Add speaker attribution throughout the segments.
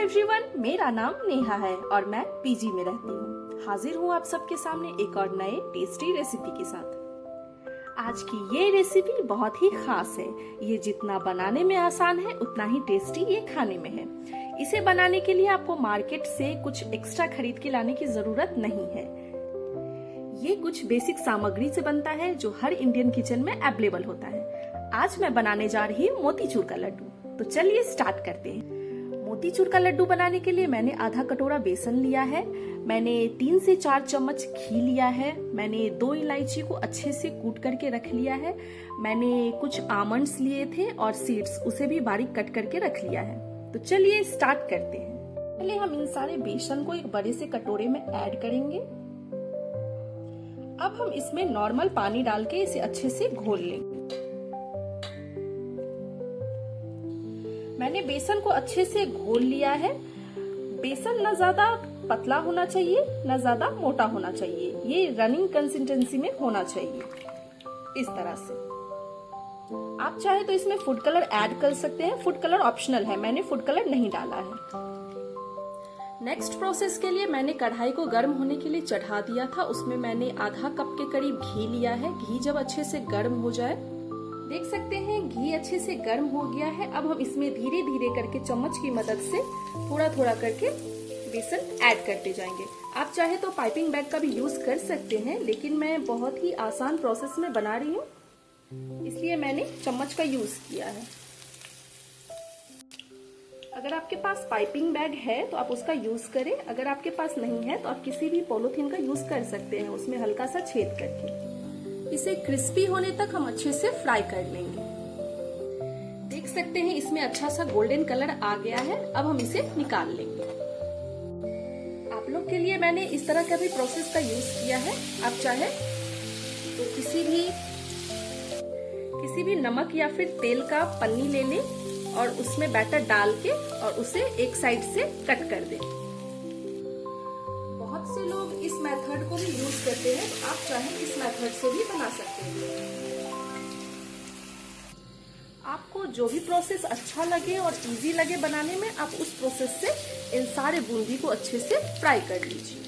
Speaker 1: Everyone, मेरा नाम नेहा है और मैं पीजी में रहती हूँ। हाजिर हूँ आप सबके सामने एक और नए टेस्टी रेसिपी के साथ। आज की ये रेसिपी बहुत ही खास है। ये जितना बनाने में आसान है उतना ही टेस्टी ये खाने में है। इसे बनाने के लिए आपको मार्केट से कुछ एक्स्ट्रा खरीद के लाने की जरूरत नहीं है। ये कुछ बेसिक सामग्री से बनता है जो हर इंडियन किचन में अवेलेबल होता है। आज मैं बनाने जा रही हूँ मोतीचूर का लड्डू। तो चलिए स्टार्ट करते हैं। मोतीचूर का लड्डू बनाने के लिए मैंने आधा कटोरा बेसन लिया है, मैंने 3 से 4 चम्मच घी लिया है, मैंने 2 इलायची को अच्छे से कूट करके रख लिया है, मैंने कुछ आमंड्स लिए थे और सीड्स उसे भी बारीक कट करके रख लिया है। तो चलिए स्टार्ट करते हैं। पहले हम इन सारे बेसन को एक बड़े से कटोरे में ऐड करेंगे। अब हम इसमें नॉर्मल पानी डाल के इसे अच्छे से घोल लेंगे। मैंने बेसन को अच्छे से घोल लिया है। बेसन न ज्यादा पतला होना चाहिए न ज्यादा मोटा होना चाहिए, ये रनिंग कंसिस्टेंसी में होना चाहिए इस तरह से। आप चाहे तो इसमें फूड कलर ऐड कर सकते हैं, फूड कलर ऑप्शनल है, मैंने फूड कलर नहीं डाला है। नेक्स्ट प्रोसेस के लिए मैंने कढ़ाई को गर्म होने के लिए चढ़ा दिया था। उसमें मैंने आधा कप के करीब घी लिया है। घी जब अच्छे से गर्म हो जाए, देख सकते हैं घी अच्छे से गर्म हो गया है। अब हम इसमें धीरे धीरे करके चम्मच की मदद से थोड़ा थोड़ा करके बेसन ऐड करते जाएंगे। आप चाहे तो पाइपिंग बैग का भी यूज कर सकते हैं, लेकिन मैं बहुत ही आसान प्रोसेस में बना रही हूँ, इसलिए मैंने चम्मच का यूज किया है। अगर आपके पास पाइपिंग बैग है तो आप उसका यूज करें, अगर आपके पास नहीं है तो आप किसी भी पॉलीथीन का यूज कर सकते हैं, उसमें हल्का सा छेद करके। इसे क्रिस्पी होने तक हम अच्छे से फ्राई कर लेंगे। देख सकते हैं इसमें अच्छा सा गोल्डन कलर आ गया है। अब हम इसे निकाल लेंगे। आप लोग के लिए मैंने इस तरह का भी प्रोसेस का यूज किया है। आप चाहे तो किसी भी नमक या फिर तेल का पन्नी ले लें और उसमें बैटर डाल के और उसे एक साइड से कट कर दें। बहुत से लोग इस मेथड को भी यूज करते हैं, तो आप चाहे इस मेथड से भी बना सकते हैं। आपको जो भी प्रोसेस अच्छा लगे और इजी लगे बनाने में, आप उस प्रोसेस से इन सारे बूंदी को अच्छे से फ्राई कर लीजिए।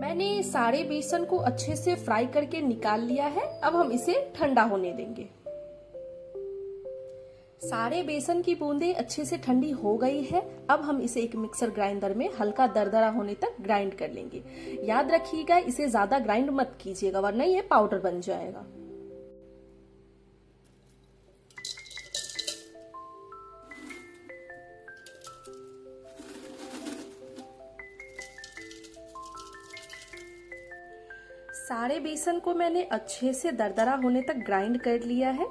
Speaker 1: मैंने सारे बेसन को अच्छे से फ्राई करके निकाल लिया है। अब हम इसे ठंडा होने देंगे। सारे बेसन की बूंदें अच्छे से ठंडी हो गई है। अब हम इसे एक मिक्सर ग्राइंडर में हल्का दरदरा होने तक ग्राइंड कर लेंगे। याद रखिएगा इसे ज्यादा ग्राइंड मत कीजिएगा, वरना ये पाउडर बन जाएगा। सारे बेसन को मैंने अच्छे से दरदरा होने तक ग्राइंड कर लिया है।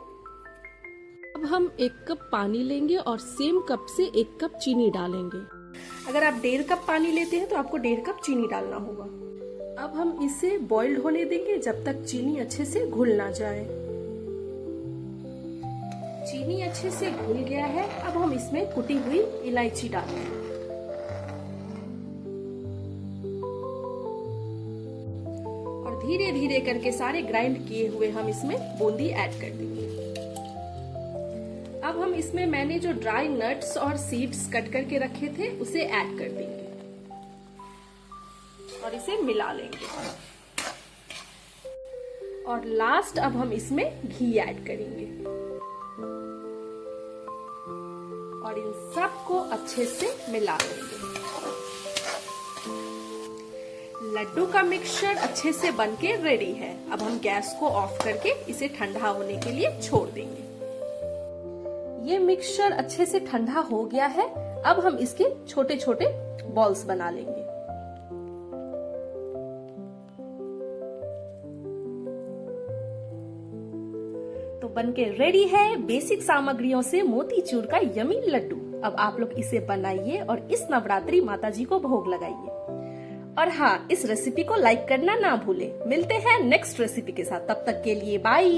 Speaker 1: अब हम 1 कप पानी लेंगे और सेम कप से 1 कप चीनी डालेंगे। अगर आप 1.5 कप पानी लेते हैं तो आपको 1.5 कप चीनी डालना होगा। अब हम इसे बॉइल्ड होने देंगे जब तक चीनी अच्छे से घुल ना जाए। चीनी अच्छे से घुल गया है। अब हम इसमें कुटी हुई इलायची डालेंगे और धीरे धीरे करके सारे ग्राइंड किए हुए हम इसमें बूंदी ऐड कर देंगे। अब हम इसमें मैंने जो ड्राई नट्स और सीड्स कट करके रखे थे उसे ऐड कर देंगे और इसे मिला लेंगे। और लास्ट अब हम इसमें घी ऐड करेंगे और इन सब को अच्छे से मिला लेंगे। लड्डू का मिक्सचर अच्छे से बनके रेडी है। अब हम गैस को ऑफ करके इसे ठंडा होने के लिए छोड़ देंगे। ये मिक्सचर अच्छे से ठंडा हो गया है। अब हम इसके छोटे छोटे बॉल्स बना लेंगे। तो बनके रेडी है बेसिक सामग्रियों से मोतीचूर का यमी लड्डू। अब आप लोग इसे बनाइए और इस नवरात्रि माता जी को भोग लगाइए। और हाँ, इस रेसिपी को लाइक करना ना भूलें। मिलते हैं नेक्स्ट रेसिपी के साथ, तब तक के लिए बाय।